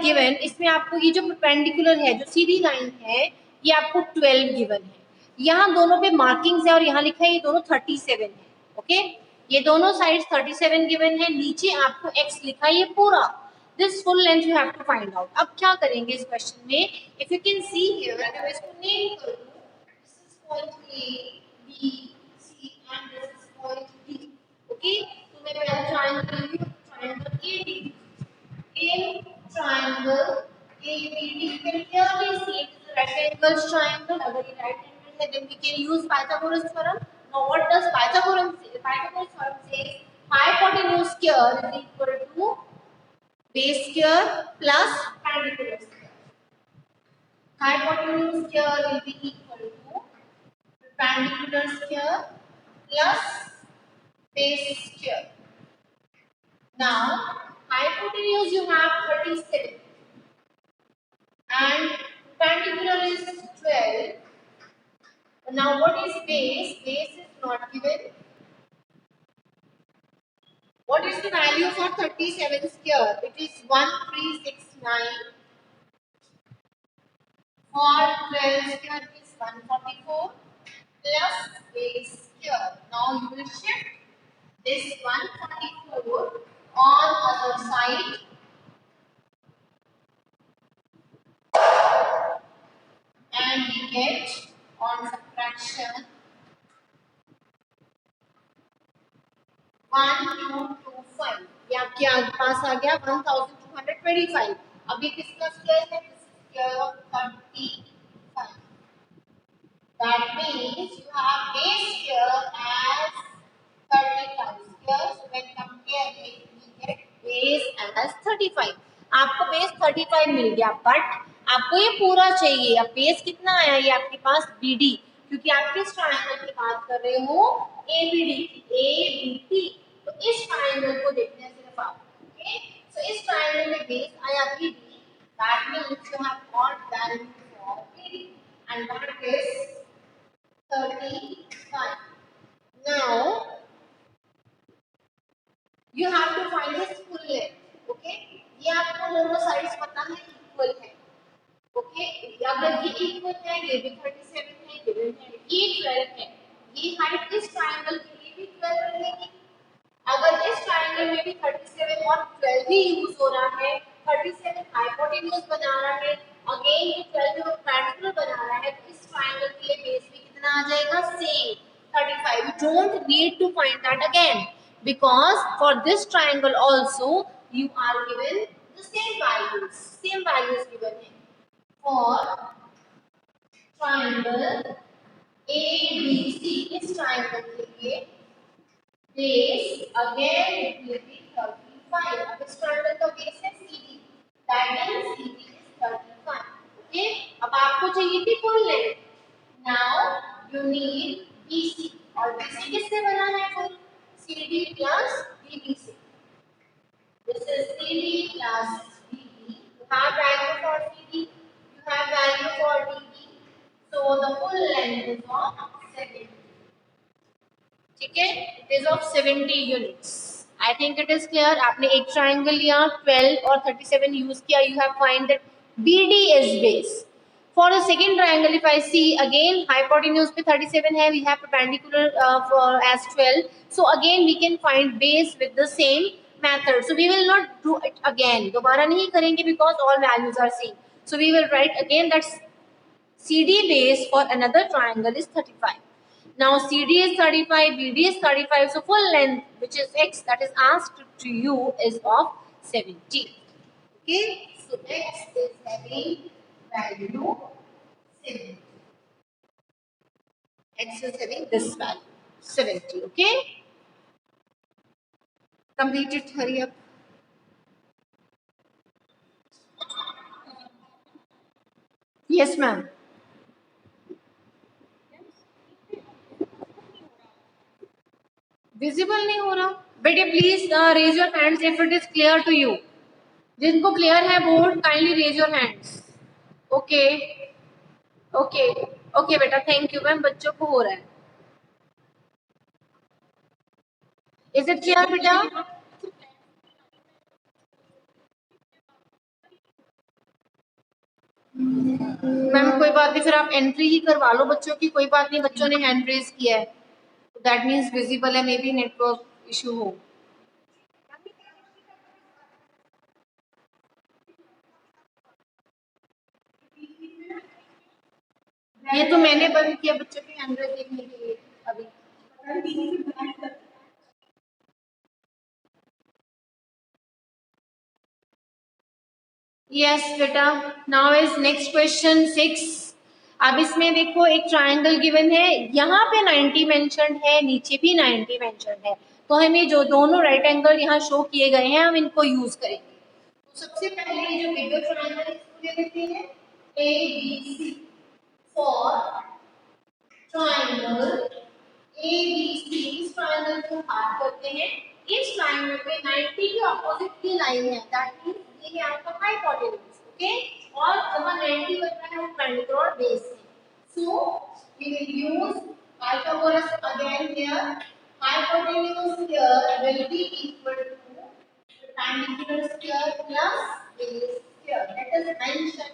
Given, इसमें आपको ये जो परपेंडिकुलर है, जो सीधी लाइन है, ये आपको 12 गिवन है। यहाँ दोनों पे मार्किंग्स है और यहाँ लिखा है ये दोनों 37 है। ओके, ये दोनों साइड्स 37 गिवन है, नीचे आपको x लिखा है ये पूरा। This full length you have to find out. अब क्या करेंगे इस क्वेश्चन में, if you can see here, अगर मैं इसको नेम कर दूं, this is point A, B, C and this is point D। Okay, तो मैं पहले ट्रायंगल लूंगी, triangle AB, in triangle ABD, you can clearly see it is a right angle triangle. अगर ये right angle है, then we can use Pythagoras theorem. Now, what does Pythagoras say? Pythagoras theorem says hypotenuse square is equal to base square plus perpendicular square. Hypotenuse square will be equal to perpendicular square plus base square. Now, hypotenuse you have 37 and perpendicular is 12. Now, what is base? Base is not given. What is the value for 37 square? It is 1369. For 12 square it is 144 plus base square. Now, you will shift this 144 on other side and we get on subtraction 1225। ये आपके पास आ गया 1225। अब ये किसका square है? Square of 35। That means you have base square as 35 square. So when comparing, we get base as 35। आपको base 35 मिल गया, but आपको ये पूरा चाहिए। अब बेस कितना आया? ये आपके पास BD, क्योंकि आप किस ट्रायंगल की बात कर रहे हो? ABD, ABD। तो इस ट्रायंगल को देखते हैं सिर्फ आप। ओके, सो इस ट्रायंगल में बेस आया BD, that means you have got value for BD and that is 35। Now you have to find its full length. Okay, ये आपको दोनों साइड्स पता है इक्वल है। ओके, अगर ये इक्वल है, ये भी 37 है, गिवन है, ये 12 है, ये हाइट इस ट्रायंगल के लिए भी 12 रहेगी। अगर इस ट्रायंगल में भी 37 और 12 ही यूज हो रहा है, 37 हाइपोटेन्यूज बना रहा है, अगेन ये 12 परपेंडिकुलर बना रहा है, तो इस ट्रायंगल के लिए बेस भी कितना आ जाएगा? Same 35। You don't need to find that again because for this triangle also you are given the same values. Same values given है। For triangle ABC, इस ट्रायंगल के लिए base again it will be 35. अब इस triangle का base है CD, that means CD is 35. Okay, अब आपको चाहिए थी full length. Now you need BC, और BC किससे बना है? फुल CD plus DB से। This is CD plus DB. You have value for CD, you have value for DB, so the full length is of 70. ठीक है, it is of 70 units. I think it is clear. आपने एक triangle लिया, 12 और 37 use किया, you have find that BD is base. For the second triangle if I see again, hypotenuse पे 37 है, we have perpendicular as 12, so again we can find base with the same method. So we will not do it again, दोबारा नहीं करेंगे because all values are same. So we will write again that CD base for another triangle is 35. Now CD is 35, BD is 35, so full length, which is X, that is asked to you, is of 70. Okay, so X is having value 70. X is having this value 70. Okay, complete it. Hurry up. Yes, ma'am. Visible नहीं हो रहा बेटे, please raise your hands if it is clear to you. जिनको clear है board, kindly raise your hands. Okay okay okay बेटा, thank you ma'am, बच्चों को हो रहा है। इज इट क्लियर बेटा? मैम कोई बात नहीं, फिर आप एंट्री ही करवा लो बच्चों की, कोई बात नहीं, बच्चों ने हैंड रेज किया है तो दैट मीन्स विजिबल है, मे बी नेटवर्क इशू हो। ये तो मैंने बंद किया बच्चों की हैंड रेज देखने के लिए अभी। यस बेटा, नाउ इज नेक्स्ट क्वेश्चन 6। अब इसमें देखो एक ट्रायंगल गिवन है, यहाँ पे 90 मेंशन्ड है, नीचे भी 90 मेंशन्ड है, तो हमें जो दोनों राइट एंगल यहाँ शो किए गए हैं हम इनको यूज करेंगे। तो सबसे पहले ये जो बिगर ट्रायंगल है इसको ले लेते हैं ABC फॉर ट्रायंगल ABC। इस ट्रायंगल को हाफ करते हैं, इस ट्रायंगल पे 90 के ऑपोजिट की लाइन है, दैट मींस ये है आपका हाइपोटेन्यूज, ओके, और जहां 90 बन रहा है वो ट्रायंगल बेस है। So we will use Pythagoras again here. Hypotenuse here will be equal to perpendicular square plus base square. Let us mention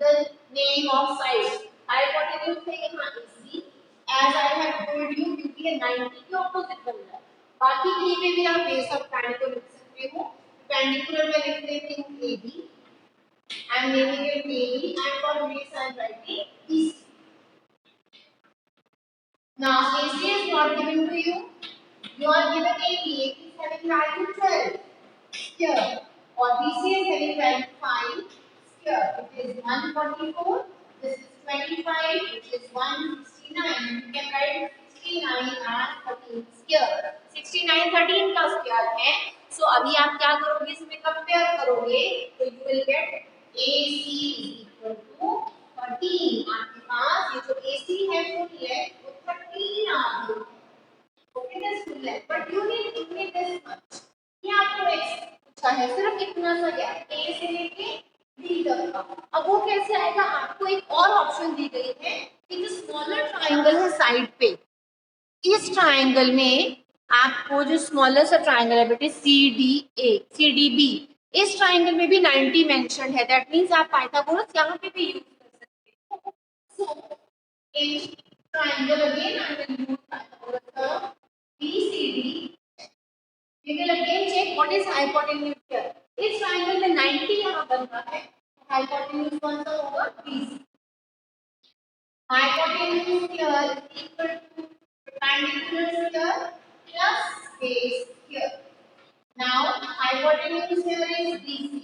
the name of sides. Hypotenuse है यहाँ AC, as I have told you क्योंकि ये 90 के opposite बन रहा है। बाकी कहीं पे भी आप बेस ऑफ ट्रायंगल लिख सकते हो। perpendicular में लिख देती हूँ AB, I am naming it AB, and for base I am writing BC. Now AC is not given to you. You are given AB. AB is having value 12 here, or BC is having value 5 here. It is 144. This is 25, which is 169. You can write 69 as 13 square. 69 13 का square है। सो अभी आप क्या करोगे, इसमें compare करोगे तो you will get AC is equal to 13। आपके पास ये जो AC है फुल लेंथ वो 13 आ गई है। Okay, this full length, but you need this much. ये आपको x पूछा है, सिर्फ इतना सा गैप A से लेके D तक का। अब वो कैसे आएगा, आपको एक और ऑप्शन दी गई है कि जो स्मॉलर ट्रायंगल है साइड पे, इस ट्रायंगल में आपको जो स्मॉलर सा ट्रायंगल है बेटे CDA CDB, इस ट्रायंगल में भी 90 मेंशन्ड है, दैट मींस आप पाइथागोरस यहाँ पे भी यूज कर सकते हो। सो in triangle again I will use Pythagoras curve BCD. We will again check what is hypotenuse here. इस triangle में 90 यहाँ बन रहा है, hypotenuse कौन सा होगा BC। Hypotenuse here is equal to perpendicular here plus base here. Now hypotenuse here is BC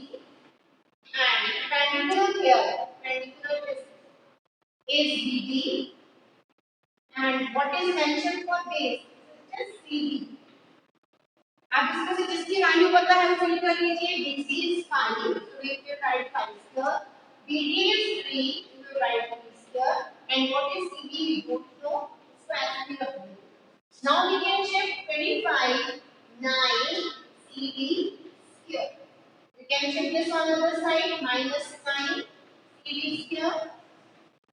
and perpendicular here, perpendicular is BD, and what is mentioned for base is CD. आप इसमें से जिसकी value पता है वो fill कर लीजिए। BC is 5, so we will write 5 here. BD is 3, we will write 3 here. And what is CD? We don't know, so actually the whole. Now we can check 25, 9, CD here. We can check this on the other side, minus 9, CD here.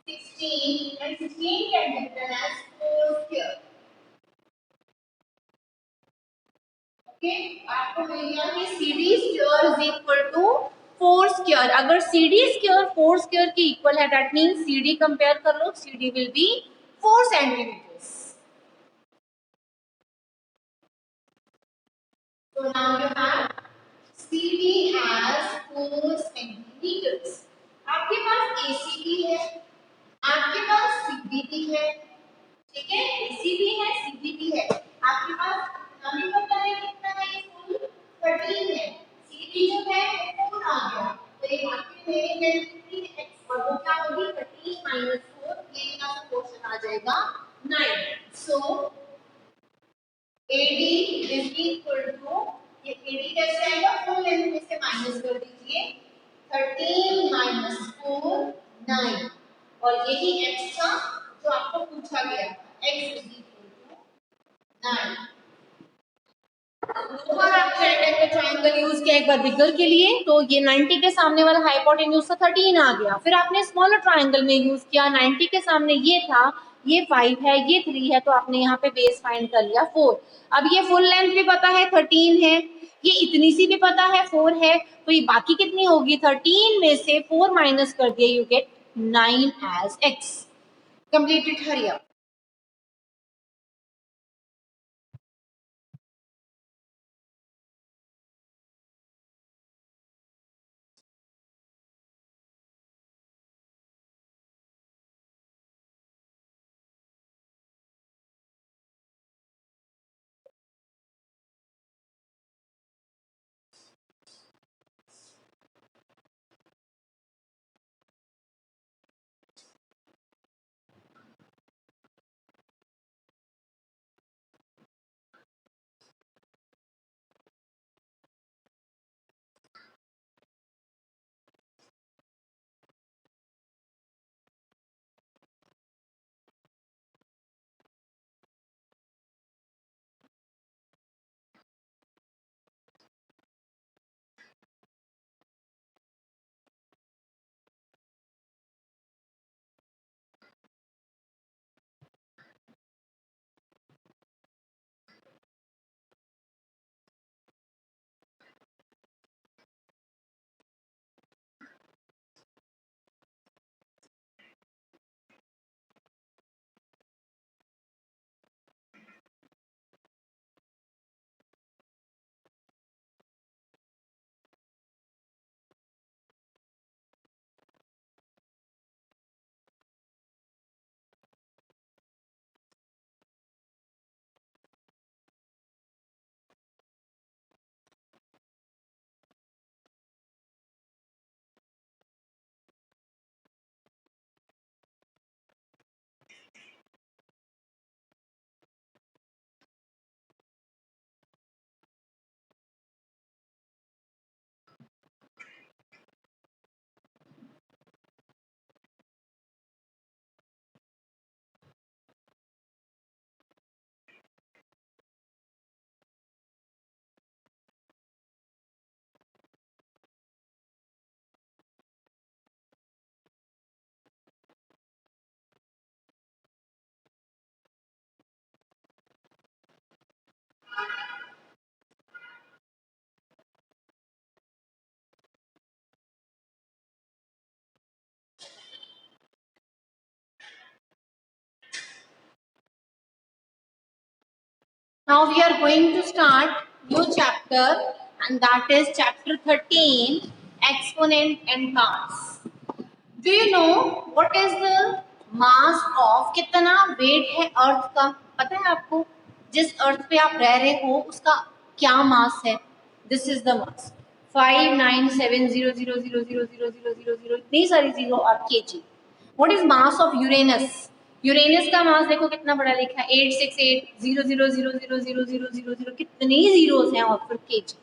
16 and 16 can be written as 4 here. Okay, आपको मिल गया कि CD square is equal to 4 square। अगर CD square 4 square के equal है, that means CD compare कर लो, CD will be 4 centimeters. So now you have CD as 4 centimeters. आपके पास AC भी है, आपके पास CD भी है, ठीक है, AC भी है, CD भी है। आपके पास हमें पता है कितना है, ये फुल 13 है, CD जो है वो 4 आ गया, तो ये आपके मेरे कैलकुलेट x और वो क्या होगी 13 माइनस 4, ये यहाँ से क्वेश्चन आ जाएगा 9। सो AD इज इक्वल टू, ये AD कैसे आएगा, फुल लेंथ में से माइनस कर दीजिए, 13 माइनस 4 9, और यही x था जो आपको पूछा गया था, x इज इक्वल टू 9। दो बार आपने रेक्टेंगल ट्रायंगल यूज किया, एक बार बिगर के लिए तो ये 90 के सामने वाला हाइपोटेन्यूज था 13 आ गया, फिर आपने स्मॉलर ट्रायंगल में यूज किया, 90 के सामने ये था, ये 5 है, ये 3 है, तो आपने यहाँ पे बेस फाइंड कर लिया 4। अब ये फुल लेंथ भी पता है 13 है, ये इतनी सी भी पता है 4 है, तो ये बाकी कितनी होगी, 13 में से 4 माइनस कर दिया, you get 9 as x। Completed, hurry up. Now we are going to start new chapter, and that is chapter 13, exponent and cars. Do you know what is the mass of, कितना wait है अर्थ का, पता है आपको? जिस अर्थ पे आप रह रहे हो उसका क्या मास है? दिस इज द मास 59700000000 इतनी सारी जीरो और KG. What is mass of Uranus? Uranus का मास देखो कितना बड़ा लिखा है, 86800000000, कितनी जीरोस हैं और फिर केजी।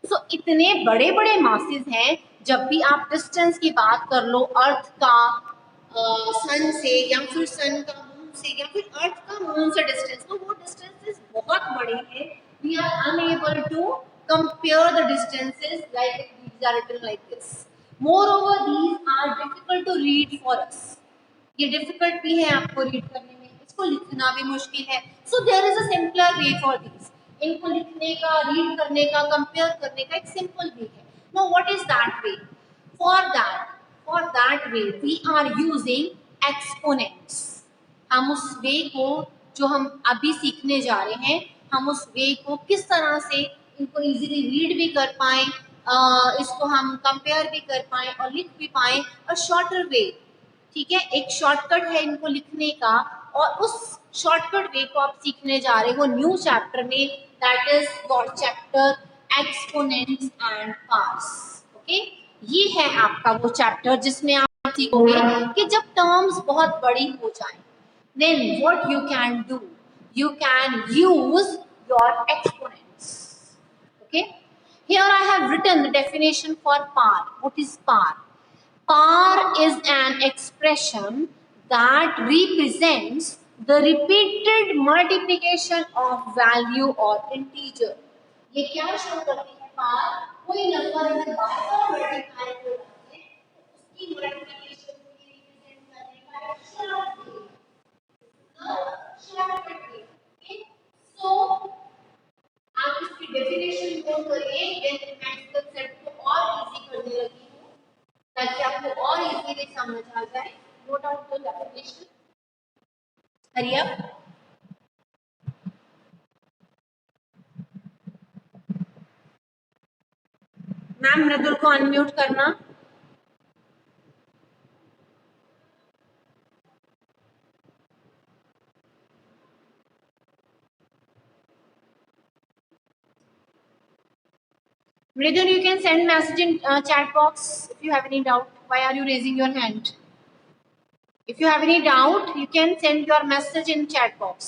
सो इतने बड़े बड़े मासेस हैं, जब भी आप डिस्टेंस की बात कर लो अर्थ का सन से, या फिर सन का मून से, या फिर अर्थ का मून से डिस्टेंस, तो वो डिस्टेंसेस बहुत बड़े हैं। We are unable to compare the distances like these are written like this. Moreover these are difficult to read for us. ये डिफिकल्ट भी है आपको रीड करने में, इसको लिखना भी मुश्किल है। So there is a simpler way for this. इनको लिखने का, रीड करने का, कंपेयर करने का एक सिंपल वे है। No what is that way? For that way we are using exponents. हम उस वे को, जो हम अभी सीखने जा रहे हैं, हम उस वे को किस तरह से इनको इजीली रीड भी कर पाए, इसको हम कंपेयर भी कर पाए और लिख भी पाए, और शॉर्टर वे। ठीक है, एक शॉर्टकट है इनको लिखने का, और उस शॉर्टकट वे को आप सीखने जा रहे हो न्यू चैप्टर में, that is what chapter, exponents and parts. Okay, ये है आपका वो चैप्टर जिसमें आप सीखोगे कि जब टर्म्स बहुत बड़ी हो जाए, then what you can do, you can use your exponents. Okay, here I have written the definition for par. What is par? Par is an expression that represents the repeated multiplication of value or integer. ये क्या show करती है? par कोई number अगर बार बार multiply हो रहा है तो उसकी मल्टीप्लिकेशन को रिप्रेजेंट करने का एक शॉर्टकट है। ओके, सो आप इसकी डेफिनेशन नोट करिए आपको और इजीली समझ आ जाए। Note out the definition, hurry up. Ma'am Mridul को अनम्यूट करना। Mridul, you can send message in chat box if you have any doubt. Why are you raising your hand? If you have any doubt, you can send your message in chat box.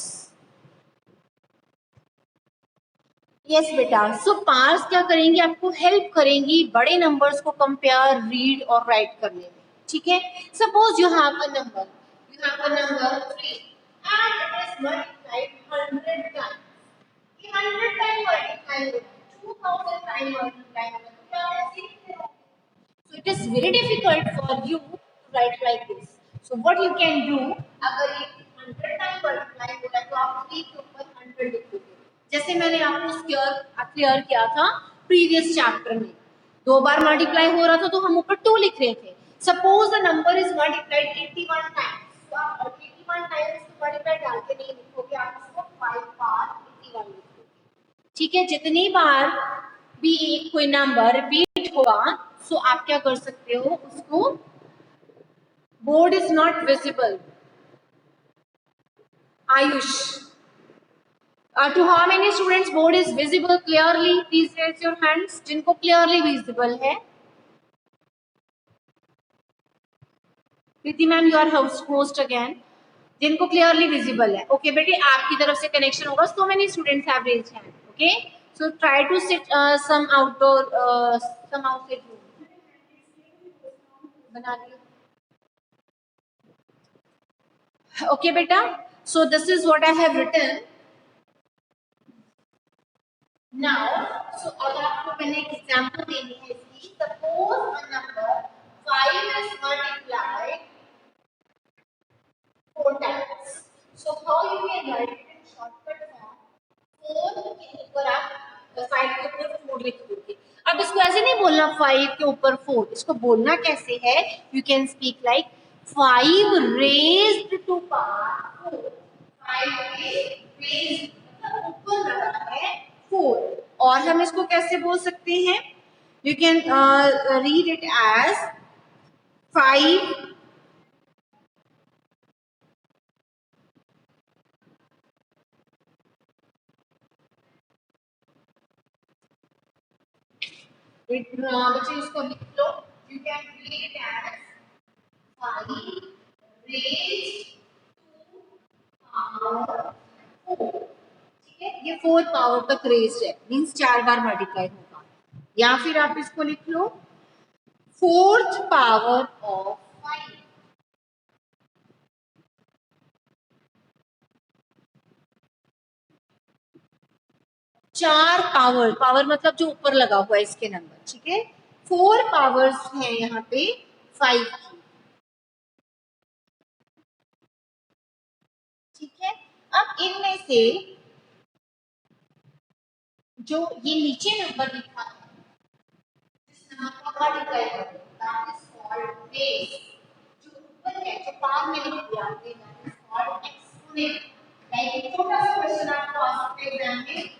Yes बेटा, सो parse क्या करेंगी, आपको help करेंगी बड़े numbers को compare, read और right करने में। ठीक है, suppose you have a number 3 and it is multiplied 100 times. ये 100 टाइम मल्टीप्लाई हो, 2000 टाइम मल्टीप्लाई हो, तो क्या ऐसे लिखते हो? So it is very difficult for you to write like this. So what you can do, अगर ये 100 टाइम मल्टीप्लाई हो रहा है तो आप 3 के ऊपर 100 लिखोगे। जैसे मैंने आपको क्लियर किया था प्रीवियस चैप्टर में, 2 बार मल्टीप्लाई हो रहा था तो हम ऊपर 2 लिख रहे थे। Suppose the number is multiplied 81 times, तो आप 81 टाइम्स को मल्टीप्लाई डाल के नहीं लिखोगे, आप इसको 5 बार 81 लिखोगे। ठीक है, जितनी बार भी कोई नंबर रिपीट होगा, सो आप क्या कर सकते हो, उसको board is not visible. Ayush, to how many students board is visible clearly? Please raise your hands. जिनको clearly visible है। प्रीति ma'am, you are host again. जिनको clearly visible है, okay बेटे, आपकी तरफ से connection होगा। So many students have raised hand. Okay, so try to sit some outdoor, some outside room. बना लियो। Okay बेटा, so this is what I have written. Now, so अब आपको मैंने एक एग्जांपल देनी है इसकी। Suppose a number 5 is multiplied 4 times. So how you can write it in shortcut form? 4 के ऊपर आप 5 के ऊपर 4 लिख दोगे। अब इसको ऐसे नहीं बोलना 5 के ऊपर 4, इसको बोलना कैसे है? You can speak like 5 raised to power 4. 5 raised मतलब ऊपर रखा है 4, और हम इसको कैसे बोल सकते हैं? You can read it as 5 बच्चे इसको लिख लो। You can read it as 5 raised to power 4. ठीक है, ये 4th पावर तक रेज्ड है, मींस 4 बार मल्टीप्लाई होगा। या फिर आप इसको लिख लो 4th पावर ऑफ 5। चार पावर, पावर मतलब जो ऊपर लगा हुआ है इसके नंबर। ठीक है, 4 पावर्स हैं यहाँ पे 5 की। ठीक है, अब इनमें से जो ये नीचे नंबर लिखा है, जिस नंबर का मल्टीप्लाई करो, दैट इज कॉल्ड बेस। जो ऊपर है, जो पावर में लिख दिया आपने, that is called exponent. Like एक छोटा सा क्वेश्चन आपको आ सकता है एग्जाम में,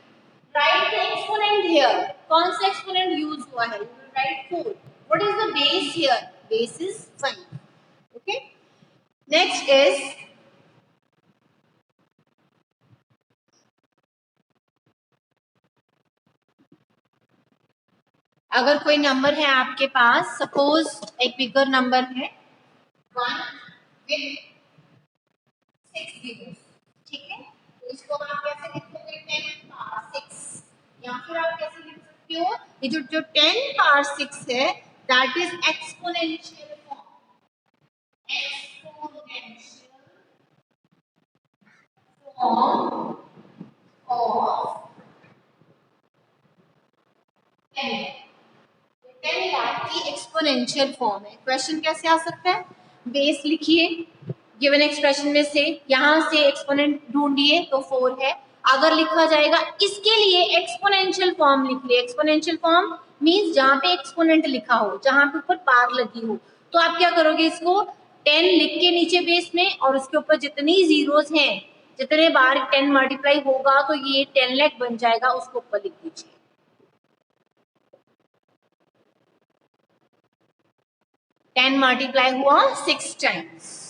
राइट द एक्सपोनेंट हियर। कौन सा एक्सपोनेंट यूज हुआ है? You will write 4। What is the base here? Base is 5। Okay, next is अगर कोई नंबर है आपके पास, सपोज एक बिगर नंबर है 1 with 6 digits। ठीक है, तो इसको आप कैसे लिखोगे? 10 पावर 6। या फिर आप कैसे लिख सकते हो, ये जो 10 पावर 6 है, that is exponential form. Exponential form of 10। 10 lakh की एक्सपोनेंशियल फॉर्म है। क्वेश्चन कैसे आ सकता है? बेस लिखिए गिवन एक्सप्रेशन में से, यहां से एक्सपोनेंट ढूंढिए तो 4 है। अगर लिखा जाएगा इसके लिए एक्सपोनेंशियल फॉर्म लिख लिए। एक्सपोनेंशियल फॉर्म मींस जहां पे एक्सपोनेंट लिखा हो, जहां पे ऊपर पार लगी हो, तो आप क्या करोगे, इसको 10 लिख के नीचे बेस में, और उसके ऊपर जितनी जीरोस हैं, जितने बार 10 मल्टीप्लाई होगा तो ये 10 लाख बन जाएगा, उसको ऊपर लिख दीजिए। 10 मल्टीप्लाई हुआ 6 times.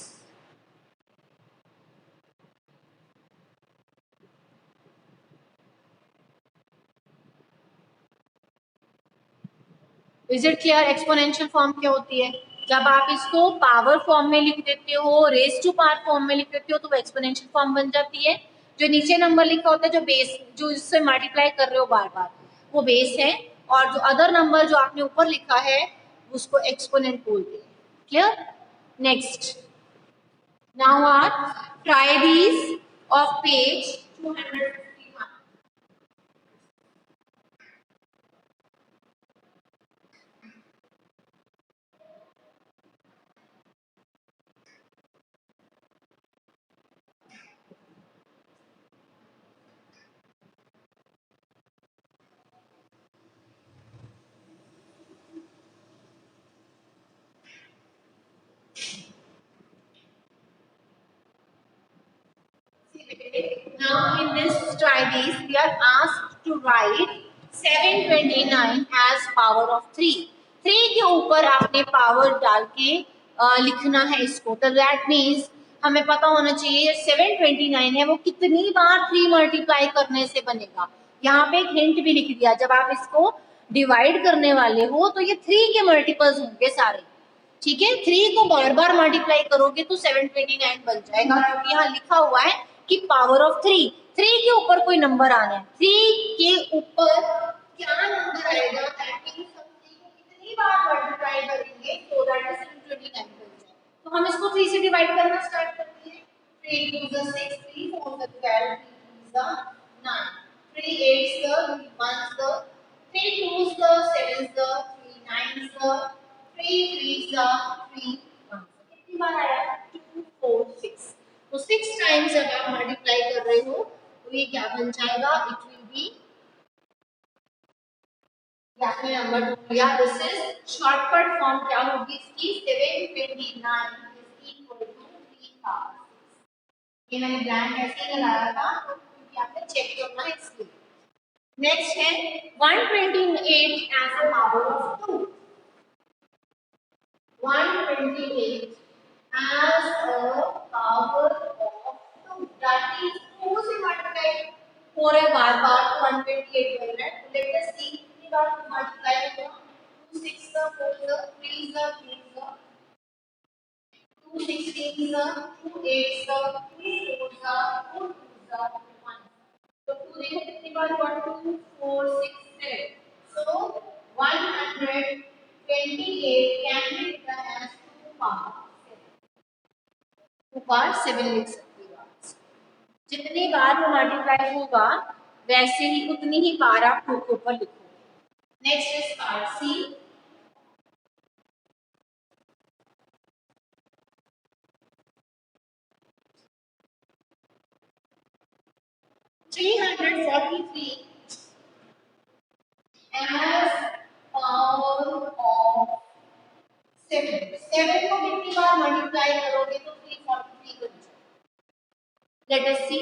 Is it clear? Exponential form क्या होती है? जब आप इसको पावर फॉर्म में लिख देते हो, रेस टू पावर फॉर्म में लिख देते हो, तो वो एक्सपोनेंशियल फॉर्म बन जाती है। जो नीचे नंबर लिखा होता है, जो बेस, जो इससे मल्टीप्लाई कर रहे हो बार बार, वो बेस है, और जो अदर नंबर जो आपने ऊपर लिखा है उसको एक्सपोनेंट बोलते हैं। क्लियर? नेक्स्ट, नाउ आप try these of page 251। Now in this try this, we are asked to write 729 as power of 3. 3 के ऊपर आपने पावर डाल के लिखना है इसको। तो दैट मीन्स हमें पता होना चाहिए 729 है वो कितनी बार 3 मल्टीप्लाई करने से बनेगा। यहाँ पे एक हिंट भी लिख दिया, जब आप इसको डिवाइड करने वाले हो तो ये 3 के मल्टीपल्स होंगे सारे। ठीक है, 3 को बार बार मल्टीप्लाई करोगे तो 729 बन जाएगा, क्योंकि यहाँ लिखा हुआ है कि पावर ऑफ 3। 3 के ऊपर कोई नंबर आना है, 3 के ऊपर क्या नंबर आएगा, दैट मींस हम 3 को कितनी बार मल्टीप्लाई करेंगे तो दैट इज 729 बन जाए। तो हम इसको 3 से डिवाइड करना स्टार्ट करते हैं। 3 2 is 6, 3 4 is 12, 3 2 is 9, 3 8 is 1 is 3 2 is 7 is 3 9 is 3 3 is 3 1। कितनी बार आया? 2 4 6। तो 6 टाइम्स जब आप मल्टीप्लाई कर रहे हो तो ये क्या बन जाएगा? इट विल बी, आपने नंबर दिया, दिस इज शॉर्टकट फॉर्म क्या होगी इसकी? 729 इज इक्वल टू 3 का। ये मैंने ब्लैंक ऐसे ही लगाया था क्योंकि आपने चेक करना है इसलिए। नेक्स्ट है 128 as a power of 2। 128 as a power of 2, that is 2 से मल्टीप्लाई हो रहा है बार बार, 128 बन रहा है। लेट अस सी कितनी बार मल्टीप्लाई होगा। 2 6 का 4 का 3 का 3 का 2 16 का 2 8 का 2 4 का 2 2 का 1। तो 2 देखो कितनी बार हुआ, 2 4 6 7। So 128 can be written as 2 power 7। 2 power 7 लिख सकते हो आप। जितनी बार वो मल्टीप्लाई होगा वैसे ही उतनी ही बार आप 2 के ऊपर लिखोगे। Next is part C. $343 as power of 7। 7 को कितनी बार मल्टीप्लाई करोगे तो 343 बन जाएगा। Let us C.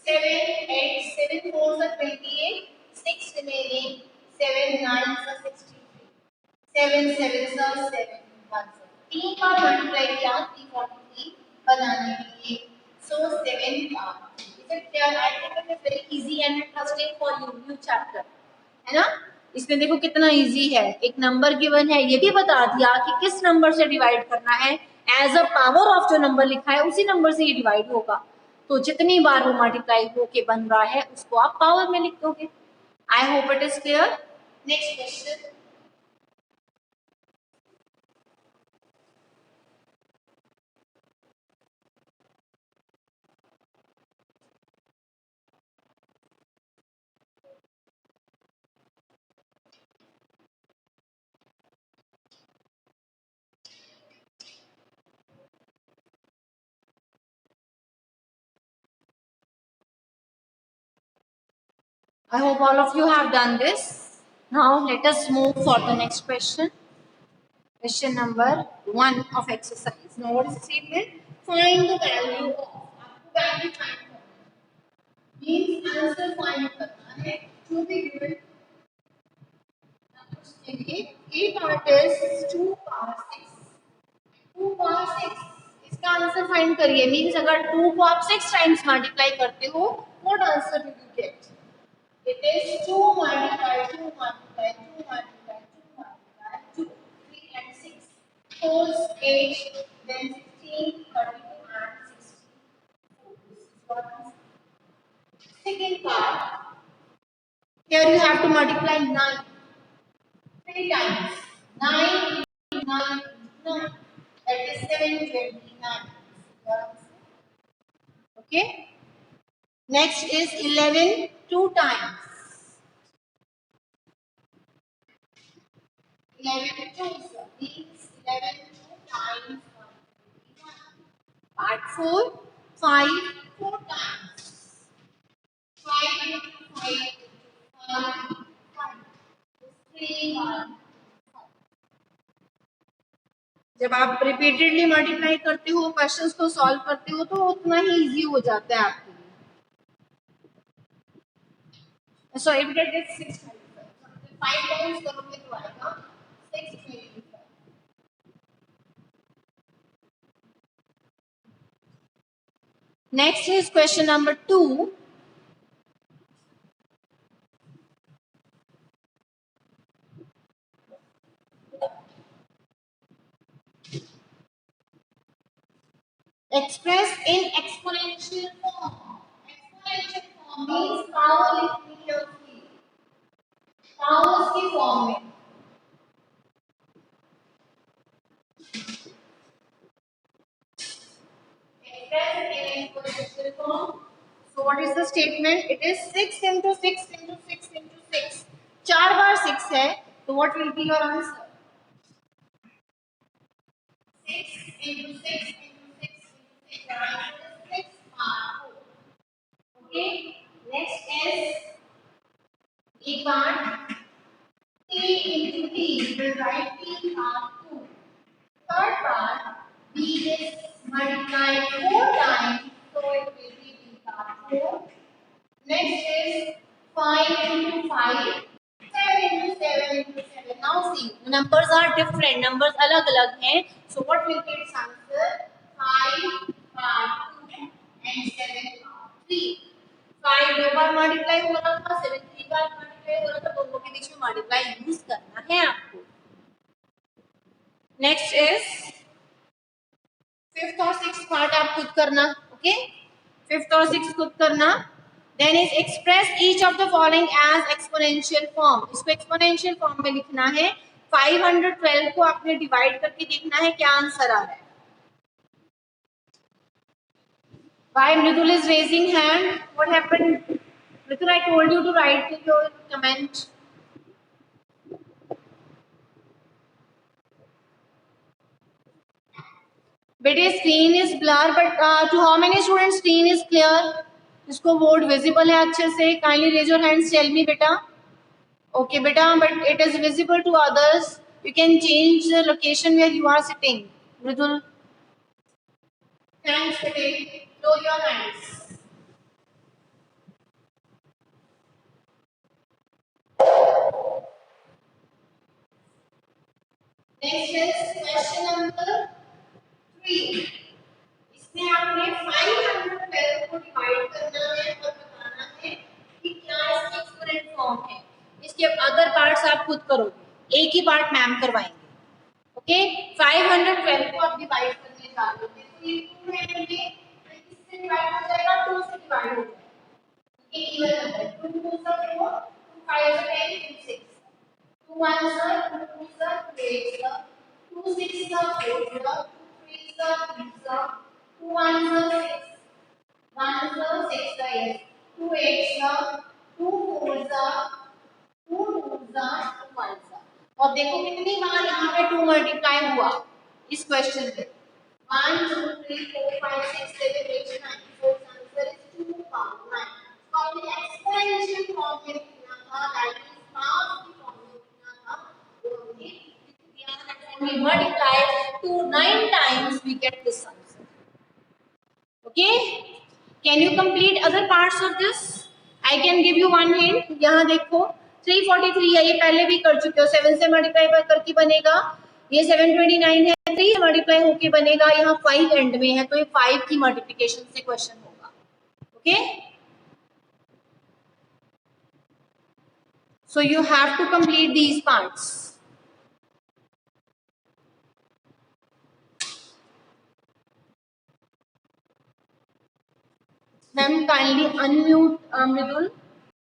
7 8 7 4 are 28, 6 remaining, 7 9 are 63, 7 7 are 7 1। 3 bar multiply किया 343 बनाने के लिए। So 7 bar. Is it clear? I think it is very easy and interesting for you, new chapter, है ना? इसमें देखो कितना इजी है, एक नंबर गिवन है, ये भी बता दिया कि किस नंबर से डिवाइड करना है। एज अ पावर ऑफ जो नंबर लिखा है उसी नंबर से ये डिवाइड होगा। तो जितनी बार वो मल्टीप्लाई होके बन रहा है उसको आप पावर में लिख दोगे। I hope it is clear. Next question. I hope all of you have done this. Now let us move for the next question. Question number 1 of exercise. Now what is the statement? Find the value of. आपको value find करना है. Means answer find करना है. जो भी given उसके a part is 2 power 6. 2 power 6. इसका answer find करिए. मींस अगर 2 को आप 6 टाइम्स मल्टीप्लाई करते हो, what answer do you get? It is 2 multiply 2 multiply 2 multiply 2 multiply 2, 3 and 6. 4, 8, then 16, 32 and 64. This is what answer. Second part. Here you have to multiply 9 3 times. 9 into 9 into 9. That is 729. Okay. Next is 11 2 times. 11 2 means 11 2 times 1. Part 4 5 4 times. 5 into 5 into 5 5. 3 1. जब आप repeatedly multiply करते हो, questions को solve करते हो, तो उतना ही easy हो जाता है आपके लिए. So if it is 6 5 times करोगे तो आएगा 625. Next is question number 2. Express in exponential form. Exponential form means power लिखनी उसकी. Powers की form में. Express in exponential form. So what is the statement? It is 6 into 6 into 6 into 6. 4 बार 6 है, तो what will be your answer? 6 into 6 into 6 into 6. Your answer is 6 power 4. Okay. Next is a part. T into T. We will write T power 2. Third part, B is multiplied 4 times, so it will be B power 4. Next is 5 into 5, 7 into 7 into 7. Now see, numbers are different, numbers अलग-अलग हैं. So what will be its answer? 5 power 2 and 7 power 3. 5 दो बार multiply हो रहा था, 7 3 बार multiply हो रहा था, दोनों के बीच में मल्टीप्लाई यूज करना है आपको. नेक्स्ट इज फिफ्थ और सिक्स्थ पार्ट आप खुद करना. ओके, फिफ्थ और सिक्स्थ खुद करना. Then is express each of the following as exponential form. इसको एक्सपोनेंशियल फॉर्म में लिखना है. 512 को आपने डिवाइड करके देखना है क्या आंसर आ रहा है. Why Mridul is raising hand? What happened? Mridul, I told you to write your comment. बेटे screen is blur, but to how many students screen is clear? जिसको बोर्ड विजिबल है अच्छे से, kindly raise your hands, tell me बेटा. Okay बेटा, but it is visible to others. You can change the location where you are sitting. Mridul, thanks बेटे. Low your hands. Next is question number 3. इसमें आपने 512 को divide करना है और बताना है कि क्या इसकी एक्सपोनेंट फॉर्म है. इसके अदर पार्ट्स आप खुद करोगे, एक ही पार्ट मैम करवाएंगे. ओके, 512 को आप डिवाइड करने जा रहे हो, तो ये 2 है, ये किससे डिवाइड हो जाएगा? 2 से डिवाइड हो जाएगा. ये इवन नंबर 2 2 सा 4, 2 5 सा 10, 2 6, 2 1 सा 2 2 सा 2 8 सा 2 6 सा 4 सा 2 3 सा 3 सा 2 1 सा 6 1 सा 6 सा 8 2 8 सा 2 4 सा 2 2 सा 2 1 सा. और देखो कितनी बार यहाँ पे 2 मल्टीप्लाई हुआ इस क्वेश्चन पे. 1 2 3 4 5 6 7 8 9. So its answer is 2 power 9. So हमने एक्सपोनेंशियल फॉर्म में लिखना था, दैट मींस पावर की फॉर्म में लिखना था, वो हमने लिख दिया है. we multiply to 9 times, we get this answer. Okay? Can you complete other parts of this? I can give you one hint. यहाँ देखो 343 है, ये पहले भी कर चुके हो. 7 से मल्टीप्लाई करके बनेगा. ये 729 है, 3 से मल्टीप्लाई होके बनेगा. यहाँ 5 एंड में है, तो ये 5 की मल्टीप्लिकेशन से क्वेश्चन होगा. Okay? So you have to complete these parts. Ma'am, kindly unmute Mridul.